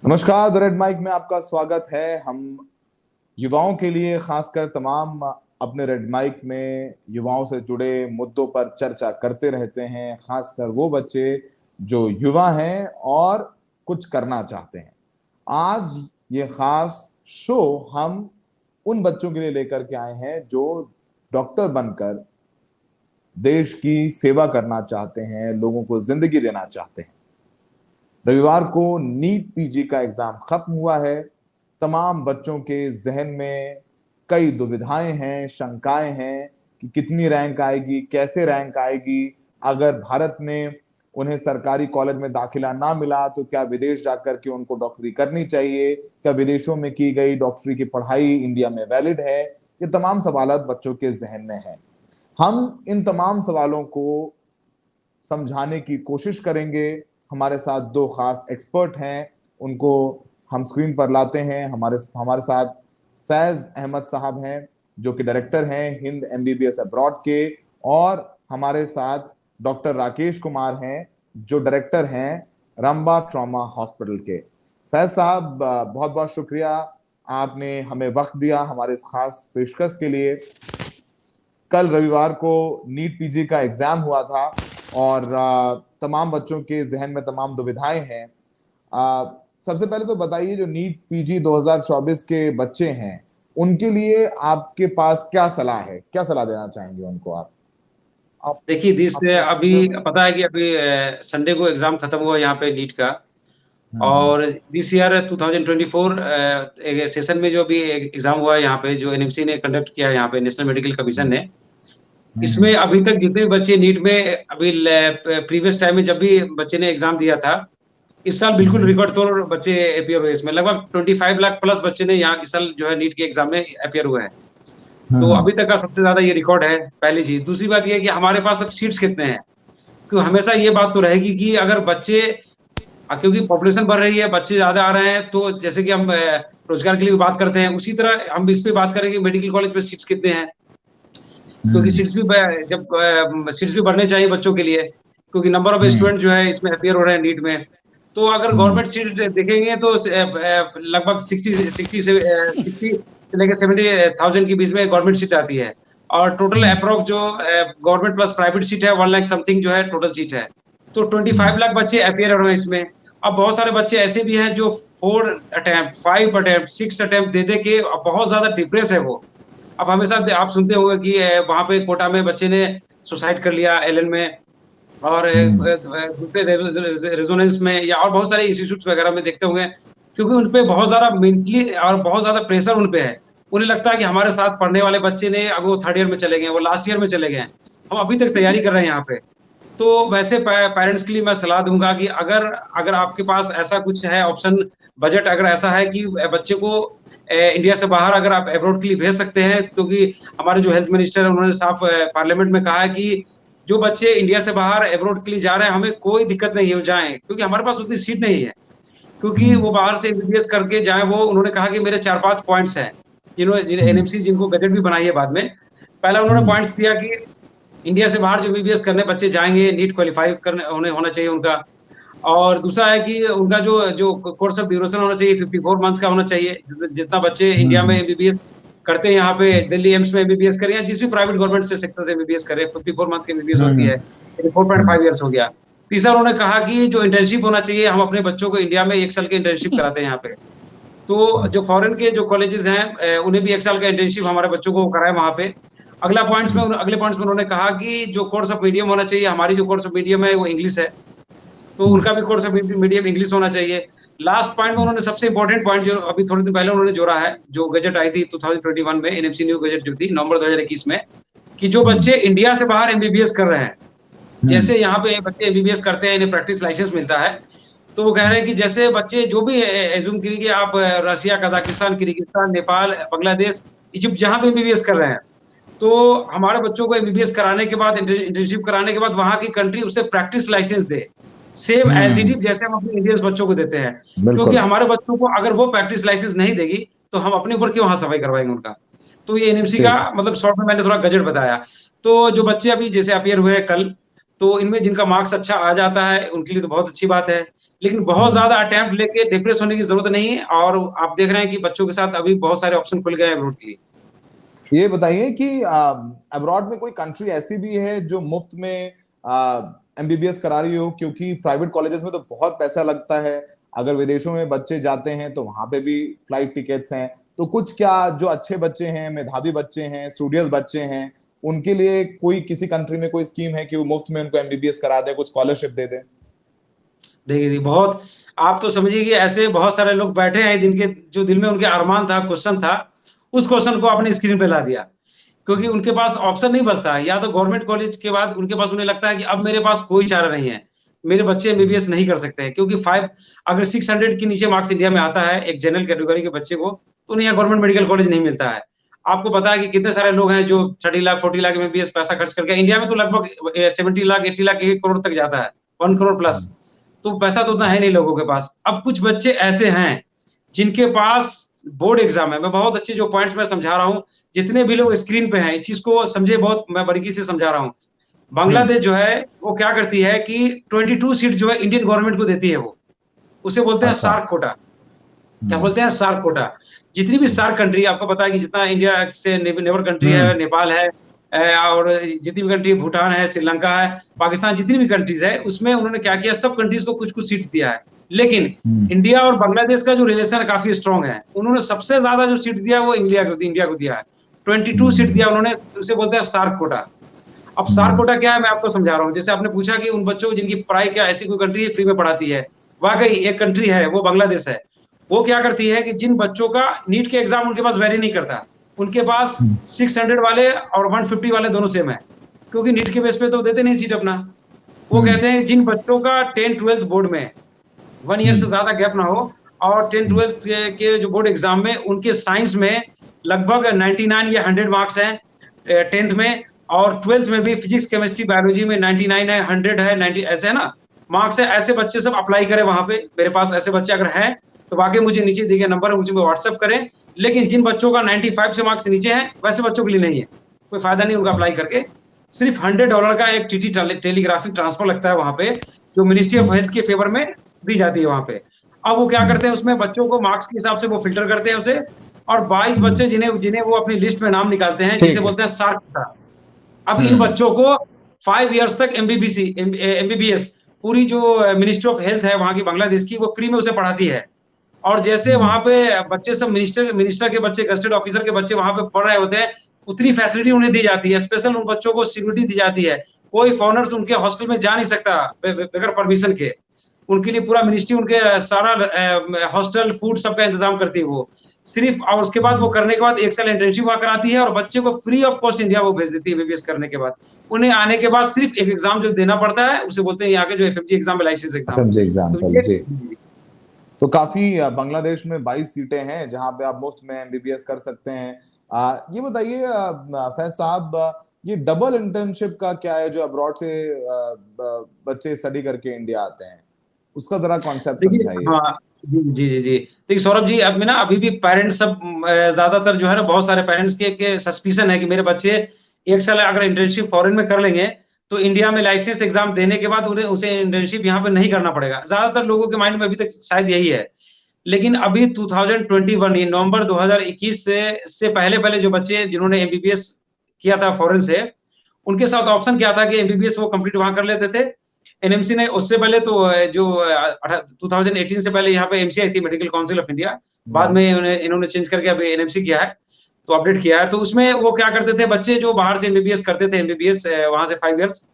नमस्कार, the red mic में आपका स्वागत है। हम युवाओं के लिए खासकर तमाम अपने रेड माइक में युवाओं से जुड़े मुद्दों पर चर्चा करते रहते हैं, खासकर वो बच्चे जो युवा हैं और कुछ करना चाहते हैं। आज ये खास शो हम उन बच्चों के लिए लेकर के आए हैं जो डॉक्टर बनकर देश की सेवा करना चाहते हैं, लोगों को जिंदगी देना चाहते हैं। रविवार को नीट पीजी का एग्जाम खत्म हुआ है। तमाम बच्चों के जहन में कई दुविधाएं हैं, शंकाएं हैं कि कितनी रैंक आएगी, कैसे रैंक आएगी, अगर भारत में उन्हें सरकारी कॉलेज में दाखिला ना मिला तो क्या विदेश जाकर के उनको डॉक्टरी करनी चाहिए, क्या विदेशों में की गई डॉक्टरी की पढ़ाई इंडिया में वैलिड है। ये तमाम सवाल बच्चों के जहन में हैं। हम इन तमाम सवालों को समझाने की कोशिश करेंगे। हमारे साथ दो खास एक्सपर्ट हैं, उनको हम स्क्रीन पर लाते हैं। हमारे साथ फैज अहमद साहब हैं जो कि डायरेक्टर हैं हिंद एमबीबीएस अब्रॉड के, और हमारे साथ डॉक्टर राकेश कुमार हैं जो डायरेक्टर हैं रंबा ट्रॉमा हॉस्पिटल के। फैज साहब, बहुत बहुत शुक्रिया, आपने हमें वक्त दिया हमारे इस खास पेशकश के लिए। कल रविवार को नीट पीजी का एग्जाम हुआ था और तमाम बच्चों के जहन में तमाम दुविधाएं हैं। सबसे पहले तो बताइए, जो नीट पीजी 2024 के बच्चे हैं उनके लिए आपके पास क्या सलाह है, क्या सलाह देना चाहेंगे उनको आप देखिए अभी पता है कि अभी संडे को एग्जाम खत्म हुआ यहाँ पे नीट का। और दिस ईयर 2024 सेशन में जो अभी एग्जाम हुआ है यहाँ पे, जो एनएमसी ने कंडक्ट किया है यहाँ पे, नेशनल मेडिकल कमीशन ने, इसमें अभी तक जितने बच्चे नीट में अभी प्रीवियस टाइम में जब भी बच्चे ने एग्जाम दिया था, इस साल बिल्कुल रिकॉर्ड तोड़ बच्चे अपियर हुए। इसमें लगभग 25 लाख प्लस बच्चे ने यहाँ इस साल जो है नीट के एग्जाम में अपियर हुए हैं। तो अभी तक का सबसे ज्यादा ये रिकॉर्ड है, पहली चीज। दूसरी बात ये है कि हमारे पास अब सीट्स कितने हैं, क्योंकि हमेशा ये बात तो रहेगी कि अगर बच्चे, क्योंकि पॉपुलेशन बढ़ रही है, बच्चे ज्यादा आ रहे हैं, तो जैसे कि हम रोजगार के लिए भी बात करते हैं, उसी तरह हम इस पे बात करेंगे मेडिकल कॉलेज पे सीट्स कितने हैं। क्योंकि सीट्स भी सीट्स भी बढ़ने चाहिए बच्चों के लिए, क्योंकि नंबर ऑफ स्टूडेंट जो है इसमें अपियर हो रहे हैं नीट में। तो अगर गवर्नमेंट सीट देखेंगे तो लगभग 60 से लेकर 70,000 के बीच में गवर्नमेंट सीट आती है। और टोटल अप्रोक्स जो गवर्नमेंट प्लस प्राइवेट सीट है 1 लाख समथिंग जो है टोटल सीट है। तो 25 लाख बच्चे अपियर हो रहे हैं इसमें। अब बहुत सारे बच्चे ऐसे भी हैं जो 4 अटेम्प्ट, 5 अटेम्प्ट, 6 अटेम्प्ट दे के बहुत ज्यादा डिप्रेस है वो। अब हमेशा आप सुनते होंगे कि वहां पे कोटा में बच्चे ने सुसाइड कर लिया एलएन में, और दूसरे रेजोनेंस में, या और बहुत सारे इंस्टीट्यूट वगैरह में देखते होंगे, क्योंकि उनपे बहुत ज्यादा मेंटली और बहुत ज्यादा प्रेशर उनपे है। उन्हें लगता है कि हमारे साथ पढ़ने वाले बच्चे ने, अब वो 3rd ईयर में चले गए, वो लास्ट ईयर में चले गए, हम अभी तक तैयारी कर रहे हैं यहाँ पे। तो वैसे पेरेंट्स के लिए मैं सलाह दूंगा कि अगर आपके पास ऐसा कुछ है ऑप्शन, बजट अगर ऐसा है कि बच्चे को इंडिया से बाहर अगर आप अब्रॉड के लिए भेज सकते हैं, क्योंकि हमारे जो हेल्थ मिनिस्टर है उन्होंने साफ पार्लियामेंट में कहा है कि जो बच्चे इंडिया से बाहर अब्रॉड के लिए जा रहे हैं, हमें कोई दिक्कत नहीं है जाएं, क्योंकि हमारे पास उतनी सीट नहीं है, क्योंकि वो बाहर से एमबीबीएस करके जाए। वो उन्होंने कहा कि मेरे 4-5 पॉइंट्स हैं, एनएमसी जिनको गजट भी बनाई है बाद में। पहला उन्होंने पॉइंट्स दिया कि इंडिया से बाहर जो एमबीबीएस करने बच्चे जाएंगे, नीट क्वालिफाई करने होना चाहिए उनका। और दूसरा है कि उनका जो कोर्स ऑफ ड्यूरेशन होना चाहिए 54 मंथ्स का होना चाहिए। जितना बच्चे इंडिया में एमबीबीएस करते हैं, यहाँ पे दिल्ली एम्स में एमबीबीएस करें या जिस भी प्राइवेट गवर्नमेंट से सेक्टर से एमबीबीएस करें, 54 मंथ्स की एमबीबीएस होती है, 4.5 ईयर्स हो गया। तीसरा उन्होंने कहा कि जो इंटर्नशिप होना चाहिए, हम अपने बच्चों को इंडिया में 1 साल की इंटर्नशिप कराते हैं यहाँ पे। तो जो फॉरेन के जो कॉलेजेस हैं उन्हें भी 1 साल का इंटर्नशिप हमारे बच्चों को कराए वहाँ पे। अगले पॉइंट्स में उन्होंने कहा कि जो कोर्स ऑफ मीडियम होना चाहिए, हमारी जो कोर्स ऑफ मीडियम है वो इंग्लिश है, तो उनका भी कोर्स ऑफ मीडियम इंग्लिश होना चाहिए। लास्ट पॉइंट में उन्होंने सबसे इंपॉर्टेंट पॉइंट जो अभी थोड़े दिन पहले उन्होंने जोड़ा है, जो गजट आई थी 2021 में, एनएमसी न्यू गजट जो थी नवंबर 2021 में, कि जो बच्चे इंडिया से बाहर एमबीबीएस कर रहे हैं, जैसे यहाँ पे बच्चे एमबीबीएस करते हैं, इन्हें प्रैक्टिस लाइसेंस मिलता है, तो वो कह रहे हैं कि जैसे बच्चे जो भी एज्यूम करिए आप Russia, Kazakhstan, Kyrgyzstan, Nepal, Bangladesh, Egypt, जहां भी एमबीबीएस कर रहे हैं, तो हमारे बच्चों को एमबीबीएस कराने के बाद, इंटर्नशिप कराने के बाद वहां की कंट्री उसे प्रैक्टिस लाइसेंस दे, सेम एज इट इज जैसे हम अपने इंडियंस बच्चों को देते हैं। क्योंकि हमारे बच्चों को अगर वो प्रैक्टिस लाइसेंस नहीं देगी तो हम अपने ऊपर क्यों वहां सफाई करवाएंगे उनका। तो ये एनएमसी का मतलब शॉर्ट में मैंने थोड़ा गजट बताया। तो जो बच्चे अभी जैसे अपियर हुए हैं कल, तो इनमें जिनका मार्क्स अच्छा आ जाता है उनके लिए तो बहुत अच्छी बात है। लेकिन बहुत ज्यादा अटेम्प्ट लेके डिप्रेस होने की जरूरत नहीं है, और आप देख रहे हैं कि बच्चों के साथ अभी बहुत सारे ऑप्शन खुल गए हैं अब्रॉड के लिए। ये बताइए कि अब्रॉड में कोई कंट्री ऐसी भी है जो मुफ्त में एमबीबीएस करा रही हो, क्योंकि प्राइवेट कॉलेजेस में तो बहुत पैसा लगता है। अगर विदेशों में बच्चे जाते हैं तो वहां पे भी फ्लाइट टिकट्स हैं। तो कुछ क्या जो अच्छे बच्चे हैं, मेधावी बच्चे हैं, स्टूडियस बच्चे हैं, उनके लिए कोई किसी कंट्री में कोई स्कीम है कि वो मुफ्त में उनको एमबीबीएस करा दे, कुछ स्कॉलरशिप दे दे? देखिए जी, बहुत आप तो समझिए कि ऐसे बहुत सारे लोग बैठे हैं जिनके जो दिल में उनके अरमान था, क्वेश्चन था, उस क्वेश्चन को आपने स्क्रीन पे ला दिया। क्योंकि उनके पास ऑप्शन नहीं बचता है, या तो गवर्नमेंट कॉलेज के बाद उनके पास उन्हें लगता है कि अब मेरे पास कोई चारा नहीं है, मेरे बच्चे एमबीबीएस नहीं कर सकते हैं, क्योंकि 5 अगर 600 के नीचे मार्क्स इंडिया में आता है एक जनरल कैटेगरी के बच्चे को, तो उन्हें यहाँ गवर्नमेंट मेडिकल कॉलेज नहीं मिलता है। आपको पता है कि कितने सारे लोग हैं जो 30 लाख 40 लाख एमबीबीएस पैसा खर्च करके, इंडिया में तो लगभग 70 लाख 80 लाख 1 करोड़ तक जाता है, 1 करोड़ प्लस। तो पैसा तो उतना है नहीं लोगों के पास। अब कुछ बच्चे ऐसे हैं जिनके पास बोर्ड एग्जाम है। मैं बहुत अच्छे जो पॉइंट्स मैं समझा रहा हूँ, जितने भी लोग स्क्रीन पे हैं इस चीज को समझे, बहुत मैं बारीकी से समझा रहा हूँ। बांग्लादेश जो है वो क्या करती है कि 22 सीट जो है इंडियन गवर्नमेंट को देती है, वो उसे बोलते हैं अच्छा। सार्क कोटा। क्या बोलते हैं? सार्क कोटा। जितनी भी सार्क कंट्री, आपको पता है कि जितना इंडिया से नेबर कंट्री है, नेपाल है, और जितनी भी कंट्री, भूटान है, श्रीलंका है, पाकिस्तान, जितनी भी कंट्रीज है, उसमें उन्होंने क्या किया, सब कंट्रीज को कुछ कुछ सीट दिया है। लेकिन इंडिया और बांग्लादेश का जो रिलेशन काफी स्ट्रॉन्ग है, उन्होंने सबसे ज्यादा जो सीट दिया वो इंडिया को दिया है। 22 सीट दिया उन्होंने, उसे बोलते हैं सार्क कोटा। अब सार्क कोटा क्या है, मैं आपको समझा रहा हूँ। जैसे आपने पूछा कि उन बच्चों जिनकी पढ़ाई, क्या ऐसी कोई कंट्री फ्री में पढ़ाती है? वाकई एक कंट्री है, वो बांग्लादेश है। वो क्या करती है कि जिन बच्चों का नीट के एग्जाम उनके पास वेरी नहीं करता, उनके पास 600 वाले और 150 वाले दोनों सेम है, क्योंकि नीट के बेस पे तो देते नहीं सीट अपना। वो कहते हैं जिन बच्चों का 10-12 बोर्ड में 1 ईयर से ज्यादा गैप ना हो, और 10-12 के जो बोर्ड एग्जाम में उनके साइंस में लगभग 99 या 100 मार्क्स हैं 10th में, और 12th में भी फिजिक्स केमिस्ट्री बायोलॉजी में 99 है, 100 है, 90 ऐसे है ना मार्क्स है। ऐसे बच्चे सब अप्लाई करें वहां पे। मेरे पास ऐसे बच्चे अगर हैं तो वाकई मुझे नीचे दिए गए नंबर है, मुझे व्हाट्सएप करें। लेकिन जिन बच्चों का 95 से मार्क्स नीचे है, वैसे बच्चों के लिए नहीं है, कोई फायदा नहीं उनका अप्लाई करके। सिर्फ $100 का एक टीटी टेलीग्राफिक ट्रांसफर लगता है वहां पे, जो मिनिस्ट्री ऑफ हेल्थ के फेवर में दी जाती है वहां पे। अब वो क्या करते हैं, उसमें बच्चों को मार्क्स के हिसाब से वो फिल्टर करते हैं उसे, और 22 बच्चे जिन्हें जिन्हें वो अपनी लिस्ट में नाम निकालते हैं, जिसे ठीक है। बोलते हैं सार्क। अब इन बच्चों को 5 इयर्स तक एमबीबीएस पूरी जो मिनिस्ट्री ऑफ हेल्थ है वहां की बांग्लादेश की, वो फ्री में उसे पढ़ाती है। और जैसे वहां पे बच्चे सब मिनिस्टर के बच्चे, गस्टेड ऑफिसर के बच्चे वहां पे पढ़ रहे होते हैं, उतनी फैसिलिटी उन्हें दी जाती है। स्पेशल उन बच्चों को सिक्योरिटी दी जाती है। कोई फॉरनर्स उनके हॉस्टल में जा नहीं सकता बगैर परमिशन के। उनके लिए पूरा मिनिस्ट्री उनके सारा हॉस्टल फूड सबका इंतजाम करती है वो सिर्फ। और उसके बाद वो करने के बाद 1 साल इंटर्नशिप वहां कराती है, और बच्चे को फ्री ऑफ कॉस्ट इंडिया वो भेज देती है एमबीबीएस करने के बाद। उन्हें आने के बाद सिर्फ एक एग्जाम जो देना पड़ता है, उसे बोलते हैं यहाँ के जो एफएमजी एग्जाम है, लाइसेंस एग्जाम। एफएमजी तो एग्जाम्पल ये जी। तो काफी बांग्लादेश में 22 सीटें हैं जहां पे आप मुफ्त में एमबीबीएस कर सकते हैं। ये बताइए फैज साहब, ये डबल इंटर्नशिप का क्या है जो अब्रॉड से बच्चे स्टडी करके इंडिया आते हैं, उसका जरा कॉन्सेप्ट देखिए, समझाइए। हाँ, जी। देखिए सौरभ जी, अब में ना अभी भी पेरेंट्स सब ज्यादातर जो है ना, बहुत सारे पेरेंट्स के सस्पिशन है कि मेरे बच्चे 1 साल अगर इंटर्नशिप फॉरेन में कर लेंगे, तो इंडिया में लाइसेंस एग्जाम देने के बाद उन्हें उसे इंटर्नशिप यहाँ पे नहीं करना पड़ेगा। ज्यादातर लोगों के माइंड में अभी तक शायद यही है। लेकिन अभी 2021 ये नवंबर 2021 से पहले पहले जो बच्चे जिन्होंने एमबीबीएस किया था फॉरेन से, उनके साथ ऑप्शन क्या था कि एमबीबीएस वो कंप्लीट वहां कर लेते थे। एनएमसी ने उससे पहले तो जो 2018 से पहले यहाँ पे एमसीआई थी, मेडिकल काउंसिल ऑफ इंडिया। बाद में इन्होंने चेंज करके अभी एनएमसी किया है, तो अपडेट किया है। तो उसमें वो क्या करते थे, बच्चे जो बाहर से एमबीबीएस करते थे, एमबीबीएस वहां से 5 इयर्स,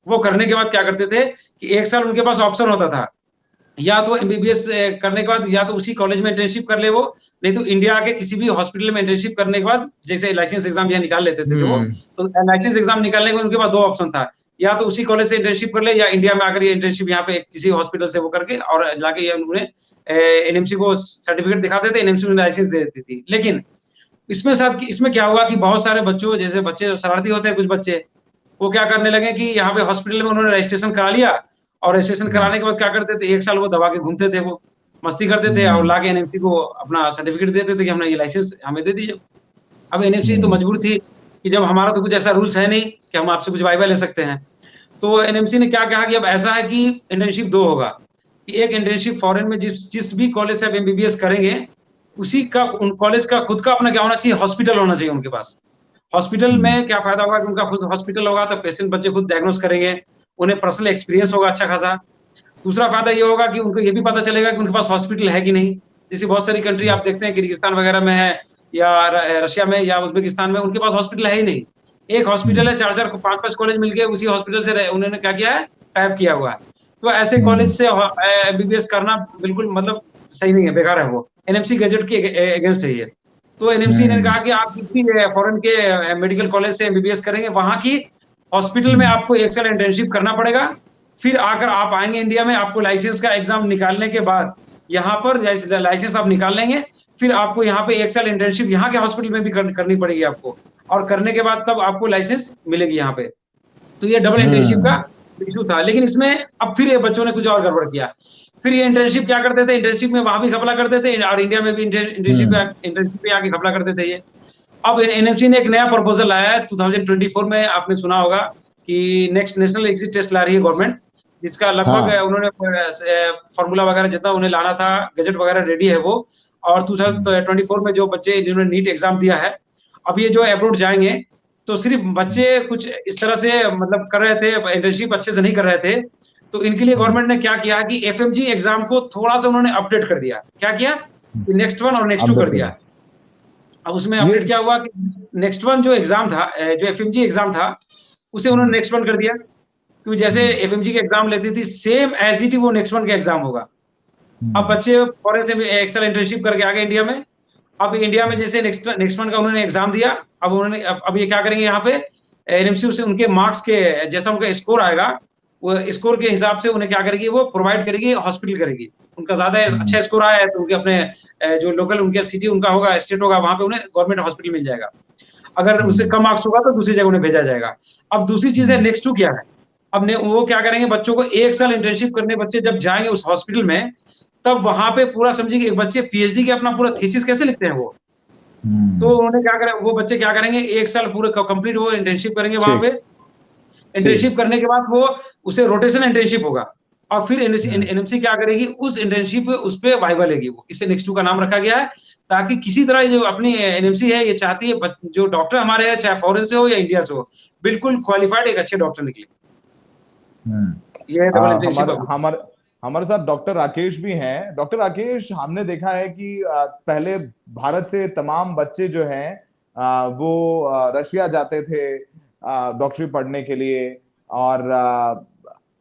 वो करने के बाद क्या करते थे कि 1 साल उनके पास ऑप्शन होता था, या तो एमबीबीएस करने के बाद या तो उसी कॉलेज में इंटर्नशिप कर ले वो, नहीं तो इंडिया के किसी भी हॉस्पिटल में इंटर्नशिप करने के बाद, जैसे लाइसेंस एग्जाम यहाँ निकाल लेते थे वो, तो लाइसेंस एग्जाम निकालने के बाद उनके पास 2 ऑप्शन था, या तो उसी कॉलेज से इंटर्नशिप कर ले, या इंडिया में आकर ये इंटर्नशिप यहाँ पे किसी हॉस्पिटल से वो करके और जाके उन्हें एनएमसी को सर्टिफिकेट दिखाते थे, एनएमसी उन्हें लाइसेंस दे देती थी। लेकिन इसमें क्या हुआ कि बहुत सारे बच्चों, जैसे बच्चे शरारती होते हैं कुछ बच्चे, वो क्या करने लगे कि यहाँ पे हॉस्पिटल में उन्होंने रजिस्ट्रेशन करा लिया, और रजिस्ट्रेशन कराने के बाद क्या करते थे, 1 साल वो दबा के घूमते थे, वो मस्ती करते थे, और लाके एनएमसी को अपना सर्टिफिकेट देते थे कि हमने ये लाइसेंस हमें दे दीजिए। अब एनएमसी तो मजबूर थी कि जब हमारा तो कुछ ऐसा रूल्स है नहीं कि हम आपसे कुछ वाइवा ले सकते हैं। तो एनएमसी ने क्या कहा कि अब ऐसा है कि इंटर्नशिप 2 होगा, कि एक इंटर्नशिप फॉरेन में जिस जिस भी कॉलेज से आप एमबीबीएस करेंगे, उसी का उन कॉलेज का खुद का अपना क्या होना चाहिए, हॉस्पिटल होना चाहिए उनके पास। हॉस्पिटल में क्या फायदा होगा कि उनका खुद हॉस्पिटल होगा तो पेशेंट बच्चे खुद डायग्नोस करेंगे, उन्हें पर्सनल एक्सपीरियंस होगा अच्छा खासा। दूसरा फायदा ये होगा कि उनको ये भी पता चलेगा कि उनके पास हॉस्पिटल है कि नहीं। जैसे बहुत सारी कंट्री आप देखते हैं किर्गिस्तान वगैरह में है, या रशिया में या उज्बेकिस्तान में, उनके पास हॉस्पिटल है ही नहीं। एक हॉस्पिटल है, 4-4 5-5 कॉलेज मिलके उसी हॉस्पिटल से उन्होंने क्या किया है, टाइप किया हुआ है। तो ऐसे कॉलेज से एमबीबीएस करना बिल्कुल मतलब सही नहीं है, बेकार है वो। एनएमसी गैजेट के अगेंस्ट है ये। तो एनएमसी ने कहा कि आप जिस भी फॉरेन के मेडिकल कॉलेज से एमबीबीएस करेंगे, वहां की हॉस्पिटल में आपको 1 साल इंटर्नशिप करना पड़ेगा। फिर आकर आप आएंगे इंडिया में, आपको लाइसेंस का एग्जाम निकालने के बाद यहाँ पर लाइसेंस आप निकाल लेंगे, फिर आपको यहाँ पे 1 साल इंटर्नशिप यहाँ के हॉस्पिटल में भी करनी पड़ेगी आपको, और करने के बाद तब आपको लाइसेंस मिलेगी यहाँ पे। तो ये डबल इंटर्नशिप का इशू था। लेकिन इसमें अब फिर ये बच्चों ने कुछ और गड़बड़ किया। फिर ये इंटर्नशिप क्या करते थे, इंटर्नशिप में वहां भी घपला करते थे और इंडिया में भी इंटर्नशिप पे आके घपला करते थे ये। अब एनएमसी ने एक नया प्रपोजल लाया है 2024 में, आपने सुना होगा कि नेक्स्ट नेशनल एग्जिट टेस्ट ला रही है गवर्नमेंट, जिसका लगभग उन्होंने फॉर्मूला वगैरह जितना उन्हें लाना था, गजट वगैरह रेडी है वो। और 2024 में जो बच्चे जिन्होंने नीट एग्जाम दिया है, अब ये जो अब्रॉड जाएंगे, तो सिर्फ बच्चे कुछ इस तरह से मतलब कर रहे थे, इंटर्नशिप अच्छे से नहीं कर रहे थे, तो इनके लिए गवर्नमेंट ने क्या किया कि एफएमजी एग्जाम को थोड़ा सा उन्होंने अपडेट कर दिया। क्या किया, नेक्स्ट 1 और नेक्स्ट 2 कर दिया। अब उसमें अपडेट क्या हुआ कि नेक्स्ट 1 जो एग्जाम था, जो एफएमजी एग्जाम था, उसे उन्होंने नेक्स्ट 1 कर दिया। क्योंकि जैसे एफएमजी के एग्जाम लेती थी, सेम एज इट वो नेक्स्ट 1 का एग्जाम होगा। अब बच्चे फॉरेन से भी एक साल इंटर्नशिप करके आ गए इंडिया में। अब इंडिया में जैसे नेक्स्ट 1 का उन्होंने एग्जाम दिया, अब उन्होंने अब ये क्या करेंगे, यहाँ पे एनएमसी से उनके मार्क्स के जैसा उनका स्कोर आएगा, वो स्कोर के हिसाब से उन्हें क्या करेगी, वो प्रोवाइड करेगी, हॉस्पिटल करेगी। उनका ज्यादा अच्छा स्कोर आया है तो उनके अपने जो लोकल उनके सिटी उनका होगा, स्टेट होगा, वहां पे उन्हें गवर्नमेंट हॉस्पिटल मिल जाएगा। अगर उससे कम मार्क्स होगा तो दूसरी जगह उन्हें भेजा जाएगा। अब दूसरी चीज है नेक्स्ट 2 क्या है, अब वो क्या करेंगे, बच्चों को 1 साल इंटर्नशिप करने बच्चे जब जाएंगे उस हॉस्पिटल में, तब वहां पे पूरा समझिए कि बच्चे पीएचडी के अपना पूरा थीसिस कैसे लिखते हैं वो, तो उन्होंने क्या करें, वो बच्चे क्या करेंगे, 1 साल पूरे कंप्लीट वो इंटर्नशिप करेंगे वहां पे। इंटर्नशिप करने के बाद वो उसे रोटेशन इंटर्नशिप होगा, और फिर एनएमसी क्या करेगी, उस इंटर्नशिप उस पे वाइवा लेगी वो। इससे नेक्स्ट 2 का नाम रखा गया है, ताकि किसी तरह जो अपनी एनएमसी है ये चाहती है जो डॉक्टर हमारे हैं, चाहे फॉरेन से हो या इंडिया से हो, बिल्कुल क्वालिफाइड एक अच्छे डॉक्टर निकले। ये डबल इंटर्नशिप। हमारे साथ डॉक्टर राकेश भी हैं। डॉक्टर राकेश, हमने देखा है कि पहले भारत से तमाम बच्चे जो हैं वो रशिया जाते थे डॉक्टरी पढ़ने के लिए, और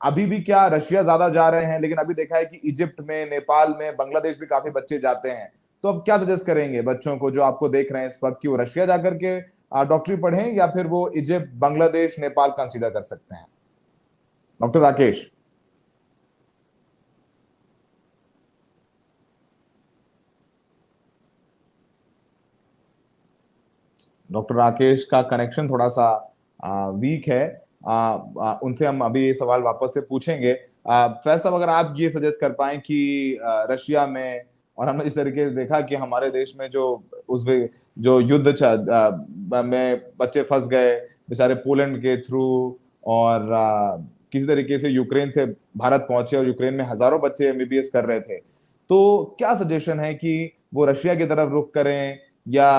अभी भी क्या रशिया ज्यादा जा रहे हैं, लेकिन अभी देखा है कि इजिप्ट में, नेपाल में, बांग्लादेश भी काफी बच्चे जाते हैं। तो अब क्या सजेस्ट करेंगे बच्चों को जो आपको देख रहे हैं इस वक्त, कि वो रशिया जाकर के डॉक्टरी पढ़ें या फिर वो इजिप्ट, बांग्लादेश, नेपाल कंसीडर कर सकते हैं? डॉक्टर राकेश। डॉक्टर राकेश का कनेक्शन थोड़ा सा वीक है। उनसे हम अभी ये सवाल वापस से पूछेंगे। फैज साहब, अगर आप ये सजेस्ट कर पाएं कि रशिया में, और हमने इस तरीके से देखा कि हमारे देश में जो युद्ध में बच्चे फंस गए बेचारे पोलैंड के थ्रू, और किसी तरीके से यूक्रेन से भारत पहुंचे और यूक्रेन में हजारों बच्चे एमबीबीएस कर रहे थे, तो क्या सजेशन है कि वो रशिया की तरफ रुख करें, या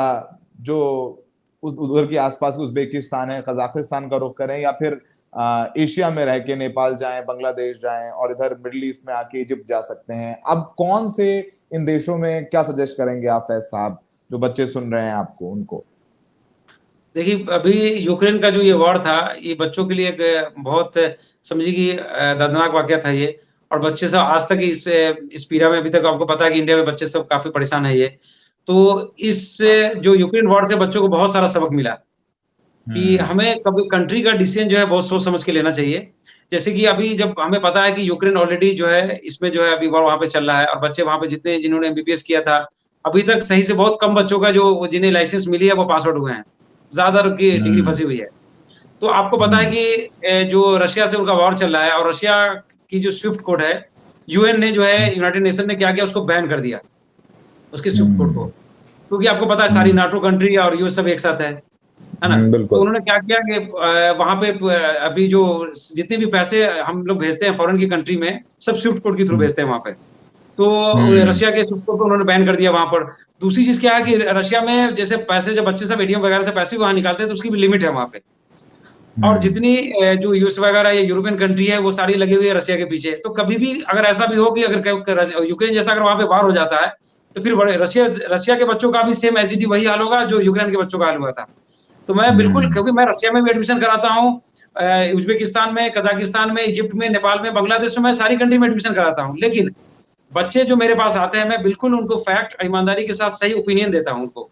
जो उधर के आसपास उज्बेकिस्तान है, कजाकिस्तान का रुख करें, या फिर एशिया में रह के नेपाल जाएं, बांग्लादेश जाएं, और इधर मिडिल ईस्ट में आके इजिप्ट जा सकते हैं? अब कौन से इन देशों में क्या सजेस्ट करेंगे आप फैज साहब, जो बच्चे सुन रहे हैं आपको, उनको? देखिए, अभी यूक्रेन का जो ये वॉर था, ये बच्चों के लिए एक बहुत समझिए कि दर्दनाक वाकया था ये। और बच्चे सब आज तक इस पीड़ा में, अभी तक आपको पता है कि इंडिया में बच्चे सब काफी परेशान है ये। तो इस जो यूक्रेन वॉर से बच्चों को बहुत सारा सबक मिला कि हमें कभी कंट्री का डिसीजन जो है बहुत सोच समझ के लेना चाहिए। जैसे कि अभी जब हमें पता है कि यूक्रेन ऑलरेडी जो है इसमें जो है अभी वॉर वहां पे चल रहा है, और बच्चे वहां पे जिन्होंने एमबीबीएस किया था, अभी तक सही से बहुत कम बच्चों का जो जिन्हें लाइसेंस मिली है वो पास आउट हुए हैं, ज्यादातर की डिग्री फंसी हुई है। तो आपको पता है कि जो रशिया से उनका वॉर चल रहा है, और रशिया की जो स्विफ्ट कोड है, यूएन ने जो है, यूनाइटेड नेशन ने क्या किया, उसको बैन कर दिया, उसके स्विफ्ट कोड को। क्योंकि आपको पता है सारी नाटो कंट्री और यूएस सब एक साथ है है ना? तो बिल्कुल। उन्होंने क्या किया कि वहाँ पे अभी जो जितने भी पैसे हम लोग भेजते हैं फॉरेन की कंट्री में, सब स्विफ्ट कोड के थ्रू हम्म। भेजते हैं वहाँ पे। तो हम्म। रशिया के स्विफ्ट कोड को उन्होंने बैन कर दिया वहाँ पर। दूसरी चीज़ क्या है कि रशिया में जैसे पैसे जब बच्चे सब एटीएम वगैरह से पैसे भी वहाँ निकालते हैं, तो उसकी भी लिमिट है वहाँ पे। और हम्म। जितनी जो यूएस वगैरह या यूरोपियन कंट्री है, वो सारी लगी हुई है रशिया के पीछे। तो कभी भी अगर ऐसा भी हो कि अगर यूक्रेन जैसा अगर वहाँ पे वार हो जाता है, तो फिर बड़े रशिया रशिया के बच्चों का भी सेम एज़ इट इज़ वही हाल होगा जो यूक्रेन के बच्चों का हाल हुआ था। तो मैं बिल्कुल, हम्म। क्योंकि मैं रशिया में भी एडमिशन कराता हूँ, उज़्बेकिस्तान में, कज़ाकिस्तान में, इजिप्ट में, नेपाल में, बांग्लादेश में, मैं सारी कंट्री में एडमिशन कराता हूँ। लेकिन बच्चे जो मेरे पास आते हैं, मैं बिल्कुल उनको फैक्ट ईमानदारी के साथ सही ओपिनियन देता हूँ उनको।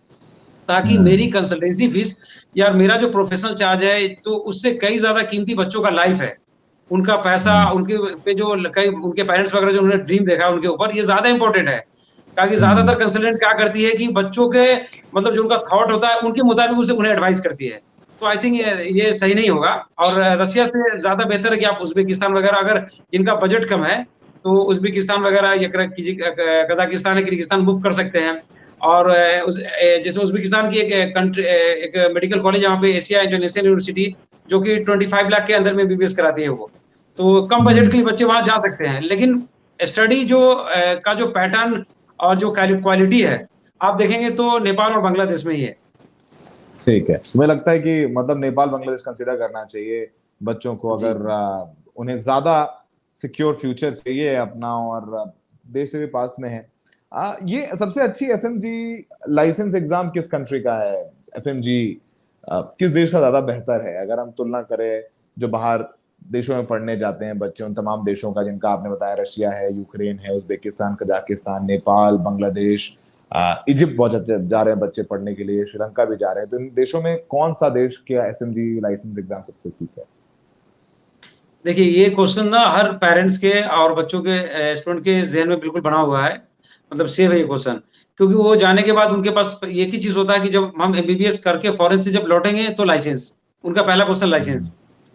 ताकि मेरी हम्म। कंसल्टेंसी फीस या मेरा जो प्रोफ़ेशनल चार्ज है, तो उससे कई ज़्यादा कीमती बच्चों का लाइफ़ है। उनका पैसा, हम्म। उनके पे जो कई उनके पेरेंट्स वगैरह जो उन्होंने ड्रीम देखा है उनके ऊपर, ये ज़्यादा इम्पोर्टेंट है। ताकि हम्म। ज़्यादातर कंसल्टेंट क्या करती है कि बच्चों के मतलब जो उनका थॉट होता है, उनके मुताबिक उसे उन्हें एडवाइस करती है। तो आई थिंक ये सही नहीं होगा। और रशिया से ज़्यादा बेहतर है कि आप उज़्बेकिस्तान वगैरह, अगर जिनका बजट कम है, तो उज़्बेकिस्तान वगैरह या कज़ाकिस्तान या किर्गिस्तान मूव कर सकते हैं। और जैसे उज़्बेकिस्तान की एक मेडिकल कॉलेज है वहाँ पे, एशिया इंटरनेशनल यूनिवर्सिटी, जो कि 25 लाख के अंदर में एमबीबीएस कराती है वो। तो कम बजट हम्म। के लिए बच्चे वहाँ जा सकते हैं। लेकिन स्टडी जो का जो पैटर्न और जो क्वालिटी है, आप देखेंगे तो नेपाल और बांग्लादेश में ही है। ठीक है, मुझे लगता है कि मतलब नेपाल बांग्लादेश कंसीडर करना चाहिए बच्चों को, जी, अगर उन्हें ज्यादा सिक्योर फ्यूचर चाहिए अपना, और देश से भी पास में है। ये सबसे अच्छी एफएमजी लाइसेंस एग्जाम किस कंट्री का है? एफएमजी किस देश का ज्यादा बेहतर है, अगर हम तुलना करें जो बाहर देशों में पढ़ने जाते हैं बच्चे, उन तमाम देशों का जिनका आपने बताया, रशिया है, यूक्रेन है, Uzbekistan, Kazakhstan, Nepal, Bangladesh, Egypt बहुत जा रहे हैं बच्चे पढ़ने के लिए, श्रीलंका भी जा रहे हैं, तो इन देशों में कौन सा देश का एसएमजी लाइसेंस एग्जाम सबसे सीख है? देखिए ये क्वेश्चन ना हर पेरेंट्स के और बच्चों के स्टूडेंट के ज़हन में बिल्कुल बना हुआ है। मतलब सेम है ये क्वेश्चन। क्योंकि वो जाने के बाद उनके पास एक ही चीज़ होता है कि जब हम एमबीबीएस करके फॉरेन से जब लौटेंगे तो लाइसेंस। उनका पहला क्वेश्चन लाइसेंस। हम्म।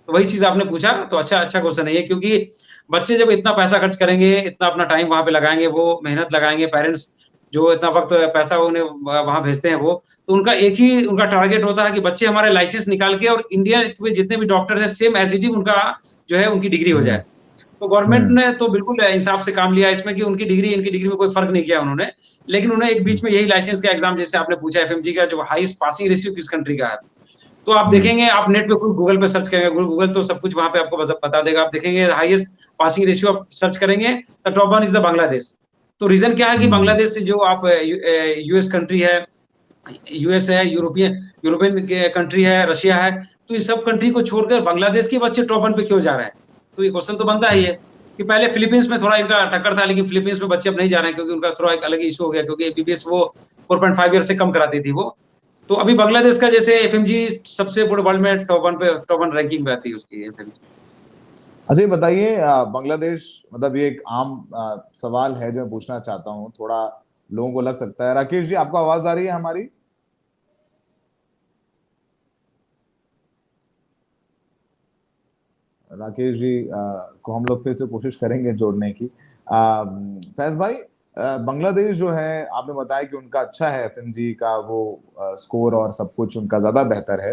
तो वही चीज़ आपने पूछा, तो अच्छा क्वेश्चन है ये, क्योंकि बच्चे जब इतना पैसा खर्च करेंगे, इतना अपना टाइम वहाँ पे लगाएँगे, वो मेहनत लगाएँगे, पेरेंट्स जो इतना वक़्त पैसा उन्हें वहाँ भेजते हैं वो, तो उनका एक ही उनका टारगेट होता है कि बच्चे हमारे लाइसेंस निकाल के और इंडिया में जितने भी डॉक्टर हैं सेम एज़ इट इज़ उनका जो है उनकी डिग्री हो हम्म। जाए। तो गवर्नमेंट हम्म। ने तो बिल्कुल इंसाफ से काम लिया इसमें कि उनकी डिग्री, इनकी डिग्री में कोई फ़र्क नहीं किया उन्होंने। लेकिन उन्हें एक बीच में यही लाइसेंस का एग्ज़ाम, जैसे आपने पूछा एफएमजी का जो हाईएस्ट पासिंग रेशियो किस कंट्री का है। तो आप हम्म। देखेंगे, आप नेट पे खुद गूगल पे सर्च करेंगे, गूगल तो सब कुछ वहाँ पे आपको बता देगा। आप देखेंगे हाईएस्ट पासिंग रेशियो आप सर्च करेंगे, the top one is the Bangladesh. तो रीज़न क्या है कि हम्म। बांग्लादेश से जो आप यूएस कंट्री है, यूएस है, यूरोपियन के कंट्री है, रशिया है, तो ये सब कंट्री को छोड़कर बांग्लादेश के बच्चे टॉप 1 पे क्यों जा रहे हैं? तो ये क्वेश्चन तो बनता ही है कि पहले फिलीपींस में थोड़ा इनका टक्कर था, लेकिन फिलीपींस में बच्चे अब नहीं जा रहे हैं क्योंकि उनका थोड़ा एक अलग इश्यू हो गया, क्योंकि एमबीबीएस वो 4.5 ईयर से कम कराती थी वो। तो अभी बांग्लादेश का जैसे एफएमजी सबसे पूरे वर्ल्ड में टॉप 1 रैंकिंग पे आती है उसकी एफएमजी। अच्छा, ये बताइए, बांग्लादेश, मतलब ये एक आम सवाल है जो मैं पूछना चाहता हूँ, थोड़ा लोगों को लग सकता है। राकेश जी, आपको आवाज आ रही है हमारी? राकेश जी को हम लोग फिर से कोशिश करेंगे जोड़ने की। फैज भाई, बांग्लादेश जो है, आपने बताया कि उनका अच्छा है एफएमजी का वो स्कोर और सब कुछ उनका ज्यादा बेहतर है।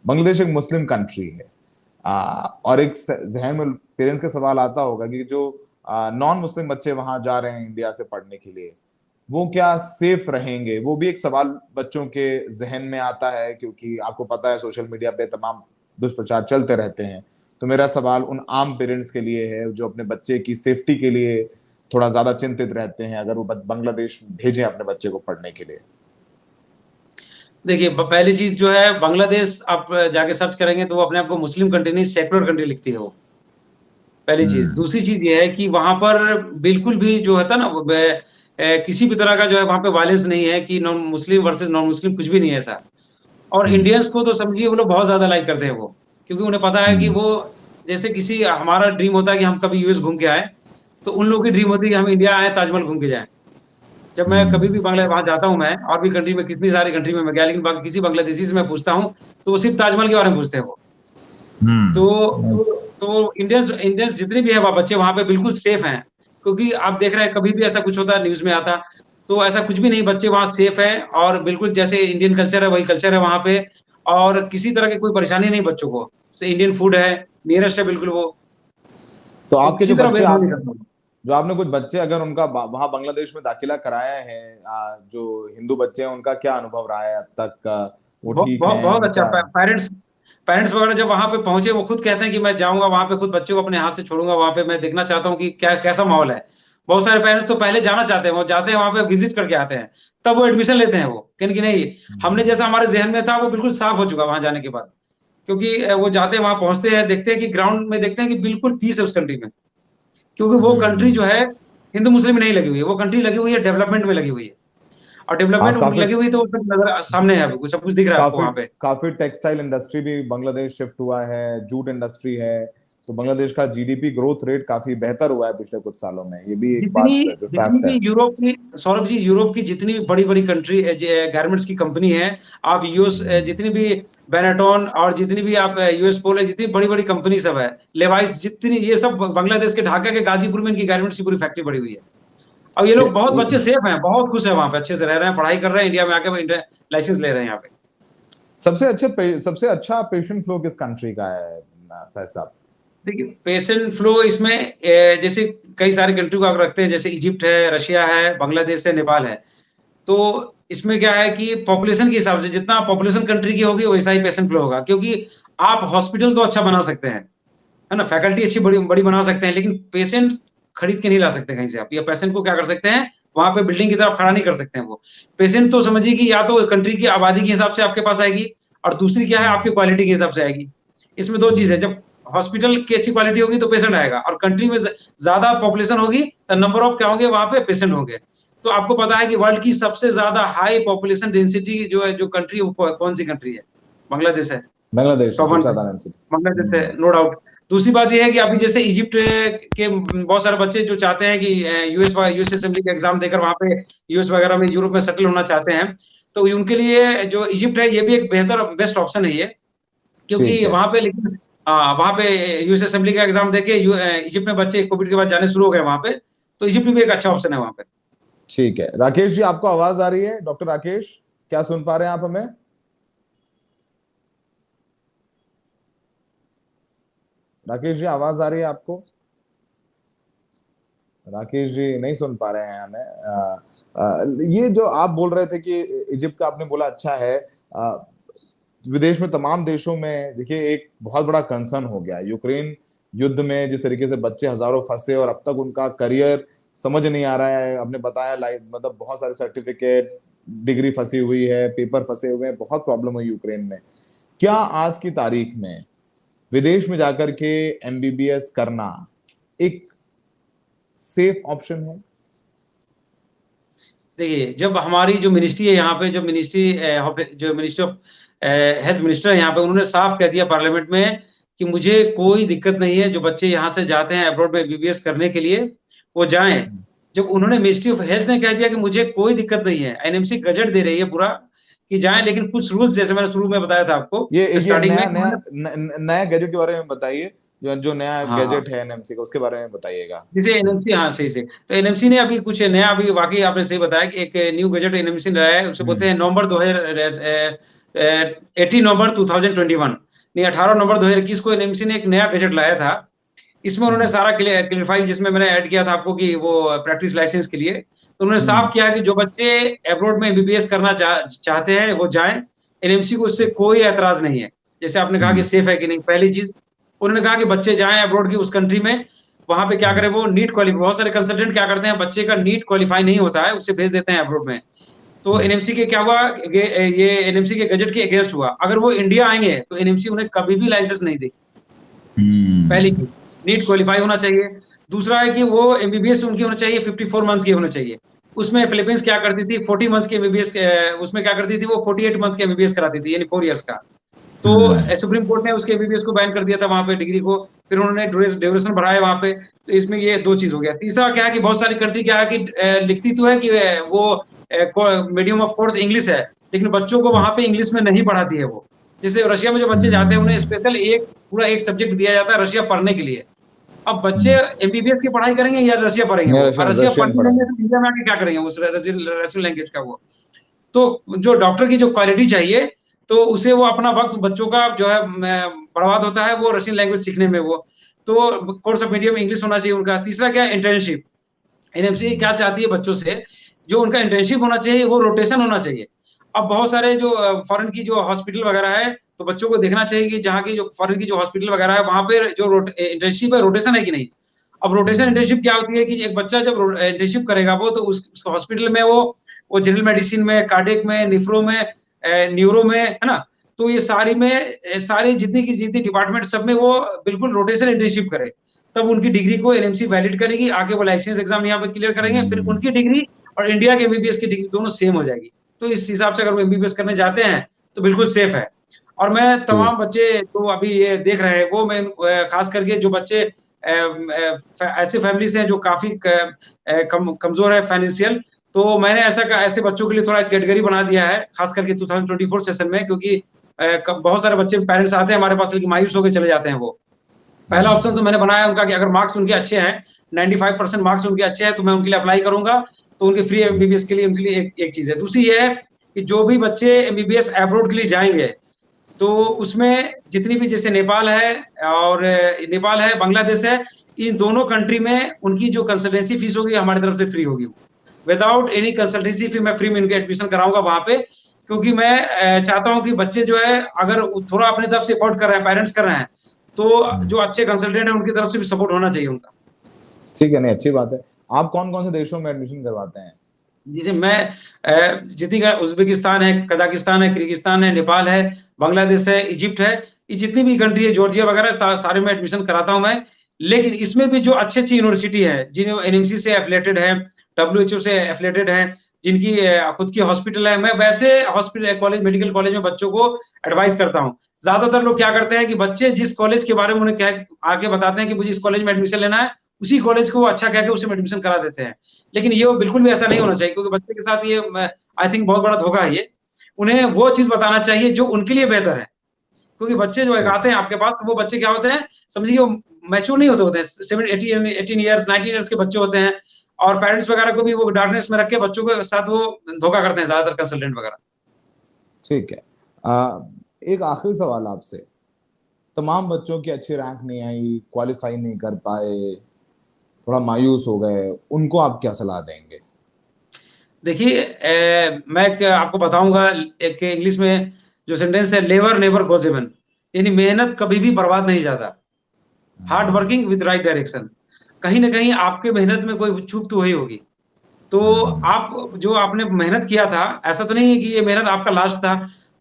बांग्लादेश एक मुस्लिम कंट्री है, और एक जहन में पेरेंट्स का सवाल आता होगा कि जो नॉन मुस्लिम बच्चे वहां जा रहे हैं इंडिया से पढ़ने के लिए, वो क्या सेफ रहेंगे? वो भी एक सवाल बच्चों के जहन में आता है, क्योंकि आपको पता है सोशल मीडिया पे तमाम दुष्प्रचार चलते रहते हैं। तो मेरा सवाल उन आम पेरेंट्स के लिए है जो अपने बच्चे की सेफ्टी के लिए थोड़ा ज्यादा चिंतित रहते हैं, अगर वो बांग्लादेश भेजें अपने बच्चे को पढ़ने के लिए। देखिए, ब पहली चीज़ जो है, बांग्लादेश आप जाके सर्च करेंगे तो वो अपने आप को मुस्लिम कंट्री नहीं, सेक्युलर कंट्री लिखती है वो। पहली चीज़। हम्म। दूसरी चीज़ ये है कि वहाँ पर बिल्कुल भी जो होता है ना, किसी भी तरह का जो है वहाँ पे वायलेंस नहीं है कि non Muslim versus non Muslim, कुछ भी नहीं है ऐसा। और हम्म। इंडियंस को तो समझिए वो लोग बहुत ज़्यादा लाइक करते हैं वो। क्योंकि उन्हें पता है कि हम्म। वो, जैसे किसी हमारा ड्रीम होता है कि हम कभी यूएस घूम के आएँ, तो उन लोगों की ड्रीम होती है कि हम इंडिया आएँ, ताजमहल घूम के जाएँ। जब मैं कभी भी हम्म। बांग्ला वहाँ जाता हूँ मैं, और भी कंट्री में, कितनी सारी कंट्री में मैं गया, लेकिन किसी बांग्लादेशी से मैं पूछता हूँ, तो वो सिर्फ़ ताजमहल के बारे में पूछते हैं वो। हम्म। तो इंडियंस इंडियंस जितने भी हैं वहाँ बच्चे, वहाँ पे बिल्कुल सेफ हैं। क्योंकि आप देख रहे हैं, कभी भी ऐसा कुछ होता है न्यूज़ में आता, तो ऐसा कुछ भी नहीं, बच्चे वहाँ सेफ हैं और बिल्कुल जैसे इंडियन कल्चर है वही कल्चर है वहाँ पे। और किसी तरह की कोई परेशानी नहीं बच्चों को। से इंडियन फूड है, नियरेस्ट है बिल्कुल वो, तो तो आपके किसी जो तरह बच्चे भेदभाव नहीं आपने करता। जो आपने कुछ बच्चे अगर उनका वहां बांग्लादेश में दाखिला कराया है, जो हिंदू बच्चे हैं, उनका क्या अनुभव रहा है अब तक का? वो ठीक बहुत हैं बहुत अच्छा। उनका? पेरेंट्स पेरेंट्स वगैरह जब वहां पे पहुंचे, वो खुद कहते हैं कि मैं जाऊंगा वहां पे, खुद बच्चों को अपने हाथ से छोड़ूंगा वहां पे, मैं देखना चाहता हूँ कि क्या कैसा माहौल है। बहुत सारे पेरेंट्स तो पहले जाना चाहते हैं, वो जाते हैं वहां पे, विजिट करके आते हैं, तब वो एडमिशन लेते हैं। वो कहने कि नहीं, हमने जैसा हमारे जहन में था वो बिल्कुल साफ हो चुका वहां जाने के बाद। क्योंकि वो जाते हैं, वहां पहुंचते हैं, देखते हैं कि ग्राउंड में देखते हैं कि बिल्कुल पीस है उस कंट्री में। क्योंकि वो कंट्री हम्म। जो है हिंदू मुस्लिम में नहीं लगी हुई है, वो कंट्री लगी हुई है डेवलपमेंट में लगी हुई है। और हाँ, डेवलपमेंट काफी लगी हुई तो वो सब नजर सामने है, अभी सब कुछ दिख रहा है आपको काफी वहां पे। काफी टेक्सटाइल इंडस्ट्री भी बांग्लादेश शिफ्ट हुआ है, जूट इंडस्ट्री है। तो बांग्लादेश का जीडीपी ग्रोथ रेट काफी बेहतर हुआ है पिछले कुछ सालों में, ये भी एक जितनी बात है, जो जितनी फैक्ट भी है। यूरोप की, सौरभ जी, यूरोप की जितनी भी बड़ी बड़ी कंट्री गारमेंट्स की कंपनी है, आप यूएस, हम्म। जितनी भी बेनेटॉन और जितनी भी आप यूएस पोल है, जितनी बड़ी बड़ी कंपनी सब है, लेवाइस, जितनी, ये सब बांग्लादेश के ढाका के गाजीपुर में इनकी गारमेंट्स की पूरी फैक्ट्री बड़ी हुई है। अब ये लोग बहुत बच्चे सेफ हैं, बहुत खुश है वहां पे, अच्छे से रह रहे हैं, पढ़ाई कर रहे हैं, इंडिया में आके लाइसेंस ले रहे हैं यहाँ पे। सबसे अच्छा पेशेंट फ्लो किस कंट्री का है, फैज साहब? देखिए, पेशेंट फ्लो इसमें जैसे कई सारे कंट्री को आप रखते हैं, जैसे इजिप्ट है, रशिया है, बांग्लादेश है, नेपाल है। तो इसमें क्या है कि पॉपुलेशन के हिसाब से, जितना पॉपुलेशन कंट्री की होगी वैसा ही पेशेंट फ्लो होगा। क्योंकि आप हॉस्पिटल तो अच्छा बना सकते हैं, है ना, फैकल्टी अच्छी बड़ी बड़ी बना सकते हैं, लेकिन पेशेंट खरीद के नहीं ला सकते कहीं से आप, या पेशेंट को क्या कर सकते हैं, वहां पे बिल्डिंग की तरफ खड़ा नहीं कर सकते हैं वो। पेशेंट तो समझिए कि या तो कंट्री की आबादी के हिसाब से आपके पास आएगी, और दूसरी क्या है, आपकी क्वालिटी के हिसाब से आएगी। इसमें दो चीज है, जब हॉस्पिटल की अच्छी क्वालिटी होगी तो पेशेंट आएगा, और कंट्री में ज्यादा पॉपुलेशन होगी तो नंबर ऑफ क्या होंगे वहां पे, पेशेंट होंगे। तो आपको पता है कि वर्ल्ड की सबसे ज्यादा हाई पॉपुलेशन डेंसिटी जो है, जो कंट्री, वो कौन सी कंट्री है? बांग्लादेश है, बांग्लादेश है टॉप वन सबसे पे, ज्यादा आंसर। बांग्लादेश है, नो डाउट। दूसरी बात यह है कि अभी जैसे इजिप्ट के बहुत सारे बच्चे जो चाहते हैं कि यूएस असेंबली का एग्जाम देकर वहां पे यूएस वगैरह में, यूरोप में सेटल होना चाहते हैं, तो उनके लिए जो इजिप्ट है, ये भी एक बेहतर बेस्ट ऑप्शन है ये। क्योंकि ठीक है। वहां पे, लेकिन वहां पे यूएस असेंबली का एग्जाम देके इजिप्ट में बच्चे कोविड के बाद जाने शुरू हो गए वहां पे, तो इजिप्ट भी एक अच्छा ऑप्शन है वहां पे। ठीक है, राकेश जी, आपको आवाज आ रही है? डॉक्टर राकेश, क्या सुन पा रहे हैं आप हमें? राकेश जी, आवाज आ रही है आपको? राकेश जी नहीं सुन पा रहे हैं हमें। ये जो आप बोल रहे थे कि इजिप्ट का आपने बोला अच्छा है, विदेश में तमाम देशों में देखिए एक बहुत बड़ा कंसर्न हो गया यूक्रेन युद्ध में, जिस तरीके से बच्चे हजारों फंसे और अब तक उनका करियर समझ नहीं आ रहा है। आपने बताया लाइक मतलब बहुत सारे सर्टिफिकेट, डिग्री फंसी हुई है, पेपर फंसे हुए हैं, बहुत प्रॉब्लम हुई यूक्रेन में। क्या आज की तारीख में विदेश में जाकर के एमबीबीएस करना एक सेफ ऑप्शन है? देखिए, जब हमारी जो मिनिस्ट्री है यहाँ पे, जो मिनिस्ट्री ऑफ हेल्थ मिनिस्टर है यहाँ पे, उन्होंने साफ कह दिया पार्लियामेंट में कि मुझे कोई दिक्कत नहीं है, जो बच्चे यहाँ से जाते हैं अब्रॉड में एमबीबीएस करने के लिए, वो जाएं। जब उन्होंने, मिनिस्ट्री ऑफ हेल्थ ने कह दिया कि मुझे कोई दिक्कत नहीं है, एनएमसी गजट दे रही है पूरा कि जाएं, लेकिन कुछ रूल्स, जैसे मैंने शुरू में बताया था आपको ये स्टार्टिंग में, नया नया उन्होंने, नया गैजेट के बारे में बताइए। जो जो नया हाँ हाँ, गैजेट है एनएमसी का, उसके बारे में बताइएगा। जैसे एनएमसी, हाँ सही से, तो एनएमसी ने अभी कुछ नया, अभी वाकई आपने सही बताया कि एक न्यू गजट एनएमसी ने लाया है, उसे बोलते हम्म। हैं नवंबर 18 नवंबर 2021, नहीं 18 नवंबर 2021 को एनएमसी ने एक नया गजट लाया था। इसमें उन्होंने हम्म। सारा क्लियरफाई, जिसमें मैंने ऐड किया था आपको कि वो प्रैक्टिस लाइसेंस के लिए, तो उन्होंने हम्म। साफ किया कि जो बच्चे अब्रॉड में एमबीबीएस करना चाहते हैं वो जाएं, एनएमसी को उससे कोई एतराज नहीं है। जैसे आपने कहा कि हम्म। सेफ है कि नहीं, पहली चीज उन्होंने कहा कि बच्चे जाएं अब्रॉड की उस कंट्री में, वहां पे क्या हम्म। करें, वो नीट क्वालिफाई, बहुत सारे कंसल्टेंट क्या करते हैं, बच्चे का नीट क्वालिफाई नहीं होता है, उसे भेज देते हैं अब्रॉड में। तो हम्म। एनएमसी के क्या हुआ, ये एनएमसी के गजट के अगेंस्ट हुआ, अगर वो इंडिया आएंगे तो एनएमसी उन्हें कभी भी लाइसेंस नहीं देगी। पहली चीज, नीट क्वालिफाई होना चाहिए। दूसरा है कि वो एमबीबीएस उनकी होना चाहिए 54 मंथ्स की होना चाहिए। उसमें फिलीपींस क्या करती थी, 40 मंथ्स की एमबीबीएस, उसमें क्या करती थी वो, 48 मंथ्स की एमबीबीएस कराती थी, यानी 4 इयर्स का। तो हम्म। सुप्रीम कोर्ट ने उसके एमबीबीएस को बैन कर दिया था वहां पे, डिग्री को। फिर उन्होंने ड्यूरेशन बढ़ाया वहां पे, तो इसमें ये दो चीज हो गया। तीसरा क्या है कि बहुत सारी कंट्री क्या है कि लिखती तो है कि वो मीडियम ऑफ कोर्स इंग्लिश है, लेकिन बच्चों को वहां पे इंग्लिश में नहीं पढ़ाती है वो। जैसे रशिया में जो बच्चे जाते हैं, उन्हें स्पेशल एक पूरा एक सब्जेक्ट दिया जाता है रशिया पढ़ने के लिए। अब बच्चे एमबीबीएस की पढ़ाई करेंगे या रशिया पढ़ेंगे वो, मैं और रशियन रशिया रशियन पढ़ने पढ़ेंगे। लेंगे तो इंडिया में आके क्या करेंगे उस रशियन लैंग्वेज का वो। तो जो डॉक्टर की जो क्वालिटी चाहिए, तो उसे वो अपना वक्त बच्चों का जो है बर्बाद होता है वो रशियन लैंग्वेज सीखने में। वो तो कोर्स ऑफ मीडियम इंग्लिश होना चाहिए उनका। तीसरा क्या है, इंटर्नशिप। एनएमसी क्या चाहती है बच्चों से, जो उनका इंटर्नशिप होना चाहिए वो रोटेशन होना चाहिए। अब बहुत सारे जो फॉरेन की जो हॉस्पिटल वगैरह है, तो बच्चों को देखना चाहिए कि जहाँ की जो फॉरेन की जो हॉस्पिटल वगैरह है वहाँ पे जो इंटर्नशिप है, रोटेशन है कि नहीं। अब रोटेशन इंटर्नशिप क्या होती है कि एक बच्चा जब इंटर्नशिप करेगा वो, तो उस हॉस्पिटल में वो जनरल मेडिसिन में, कार्डियक में, निफ्रो में, न्यूरो में, है ना। तो ये सारी जितनी डिपार्टमेंट सब में वो बिल्कुल रोटेशन इंटर्नशिप करे। तब उनकी डिग्री को एनएमसी वैलिड करेगी, आगे वो लाइसेंस एग्जाम यहाँ पे क्लियर करेंगे, फिर उनकी डिग्री और इंडिया के एमबीबीएस की डिग्री दोनों सेम हो जाएगी। तो इस हिसाब से अगर वो एमबीबीएस करने जाते हैं तो बिल्कुल सेफ है। और मैं ठीक। तमाम बच्चे जो अभी ये देख रहे हैं, वो मैं खास करके जो बच्चे ऐसे फैमिली से हैं जो काफी कमजोर है फाइनेंशियल, तो मैंने ऐसे बच्चों के लिए थोड़ा कैटेगरी बना दिया है, खास करके 2024 सेशन में, क्योंकि बहुत सारे बच्चे पेरेंट्स आते हैं हमारे पास लेकिन मायूस होकर चले जाते हैं वो। पहला ऑप्शन तो मैंने बनाया उनका कि अगर मार्क्स उनके अच्छे हैं, 95% मार्क्स उनके अच्छे हैं, तो मैं उनके लिए अप्लाई करूंगा। तो उनके फ्री एमबीबीएस के लिए उनके लिए एक चीज है। दूसरी ये है कि जो भी बच्चे एमबीबीएस अब्रॉड के लिए जाएंगे, तो उसमें जितनी भी, जैसे नेपाल है और बांग्लादेश है, इन दोनों कंट्री में उनकी जो कंसल्टेंसी फीस होगी हमारी तरफ से फ्री होगी। विदाउट एनी कंसल्टेंसी फी मैं फ्री में इनके एडमिशन कराऊंगा वहां पे। क्योंकि मैं चाहता हूं कि बच्चे जो है अगर थोड़ा अपनी तरफ से एफोर्ड कर रहे हैं, पेरेंट्स कर रहे हैं, तो जो अच्छे कंसल्टेंट है उनकी तरफ से भी सपोर्ट होना चाहिए उनका। ठीक है, नहीं अच्छी बात है। आप कौन कौन से देशों में एडमिशन करवाते हैं? जैसे मैं जितनी का उज्बेकिस्तान है, कजाकिस्तान है, किर्गिस्तान है, नेपाल है, बांग्लादेश है, इजिप्ट है, ये जितनी भी कंट्री है, जॉर्जिया वगैरह, सारे में एडमिशन कराता हूं मैं। लेकिन इसमें भी जो अच्छी अच्छी यूनिवर्सिटी है, जिन एनएमसी से एफिलेटेड है, डब्ल्यूएचओ से एफिलेटेड है, जिनकी खुद की हॉस्पिटल है, मैं वैसे हॉस्पिटल कॉलेज, मेडिकल कॉलेज में बच्चों को एडवाइस करता हूँ। ज्यादातर लोग क्या करते हैं कि बच्चे जिस कॉलेज के बारे में उन्हें आके बताते हैं कि मुझे इस कॉलेज में एडमिशन लेना है, उसी कॉलेज को अच्छा कह के उसे एडमिशन करा देते हैं। लेकिन ये बिल्कुल भी ऐसा नहीं होना चाहिए, क्योंकि बच्चे के साथ ये आई थिंक बहुत बड़ा धोखा है ये। उन्हें वो चीज बताना चाहिए जो उनके लिए बेहतर है। क्योंकि बच्चे जो ठीक आते है। हैं आपके पास, तो वो बच्चे क्या होते हैं, समझिए वो मैच्योर नहीं होते हैं, 18 ईयर्स 19 ईयर्स के बच्चे होते हैं। और पेरेंट्स वगैरह को भी वो डार्कनेस में रख के बच्चों के साथ वो धोखा करते हैं ज्यादातर कंसल्टेंट वगैरह। ठीक है। एक आखिरी सवाल आपसे। तमाम बच्चों की अच्छी रैंक नहीं आई, क्वालिफाई नहीं कर पाए, थोड़ा मायूस हो गए, उनको आप क्या सलाह देंगे? देखिए आपको बताऊंगा, एक इंग्लिश में जो सेंटेंस है, लेवर नेवर गोज इवन, यानी मेहनत कभी भी बर्बाद नहीं जाता। Hard working with right direction. कहीं ना कहीं आपके मेहनत में कोई चूक तो हुई होगी। तो आप जो आपने मेहनत किया था, ऐसा तो नहीं है कि ये मेहनत आपका लास्ट था।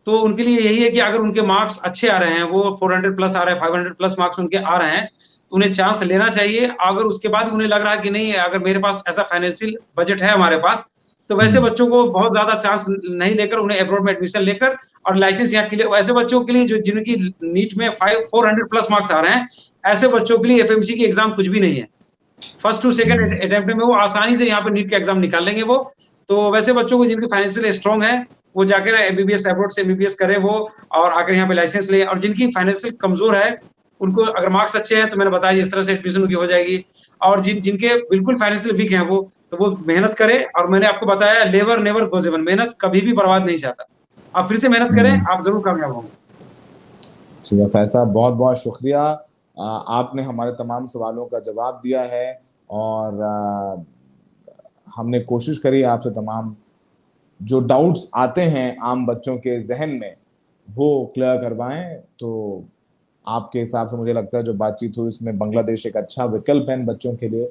तो उनके लिए यही है कि अगर उनके मार्क्स अच्छे आ रहे हैं, वो 400 प्लस आ रहे हैं, 500 प्लस मार्क्स उनके आ रहे हैं, तो उन्हें चांस लेना चाहिए। अगर उसके बाद उन्हें लग रहा है कि नहीं, अगर मेरे पास ऐसा फाइनेंशियल बजट है हमारे पास, तो वैसे बच्चों को बहुत ज्यादा चांस नहीं लेकर उन्हें अब्रॉड में एडमिशन लेकर और लाइसेंस यहाँ के लिए, ऐसे बच्चों के लिए जो जिनकी नीट में 400 प्लस मार्क्स आ रहे हैं, ऐसे बच्चों के लिए एफएमसी की एग्जाम कुछ भी नहीं है। फर्स्ट टू सेकंड अटेम्प्ट में वो आसानी से यहाँ पे नीट का एग्जाम निकाल लेंगे वो। तो वैसे बच्चों को जिनकी फाइनेंशियल स्ट्रांग है, वो जाकर एमबीबीएस अब्रॉड से एमबीबीएस करें वो, और आकर यहाँ पे लाइसेंस ले। और जिनकी फाइनेंशियल कमजोर है, उनको अगर मार्क्स अच्छे हैं, तो मैंने बताया इस तरह से एडमिशन उनकी हो जाएगी। और जिनके बिल्कुल फाइनेंशियल वीक हैं वो, तो वो मेहनत करें। और मैंने आपको बताया, लेवर नेवर गोज इवन, मेहनत कभी भी बर्बाद नहीं जाता। आप फिर से मेहनत करें, आप जरूर कामयाब होंगे। ठीक है फैज साहब, बहुत बहुत शुक्रिया। आपने हमारे तमाम सवालों का जवाब दिया है, और हमने कोशिश करी आपसे तमाम जो डाउट्स आते हैं आम बच्चों के जहन में वो क्लियर करवाएं। तो आपके हिसाब से मुझे लगता है जो बातचीत हुई उसमें बांग्लादेश एक अच्छा विकल्प है इन बच्चों के लिए।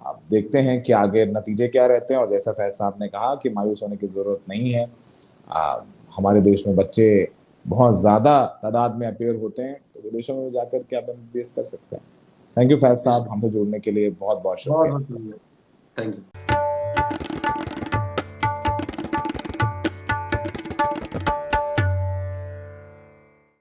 आप देखते हैं कि आगे नतीजे क्या रहते हैं, और जैसा फैज साहब ने कहा कि मायूस होने की ज़रूरत नहीं है। हमारे देश में बच्चे बहुत ज़्यादा तादाद में अपेयर होते हैं, तो विदेशों में जाकर के आप एमबीबीएस कर सकते हैं। थैंक यू फैज साहब, हमसे जुड़ने के लिए बहुत बहुत बहुत शुक्रिया बहुत आपका। शुक्रिया। Thank you.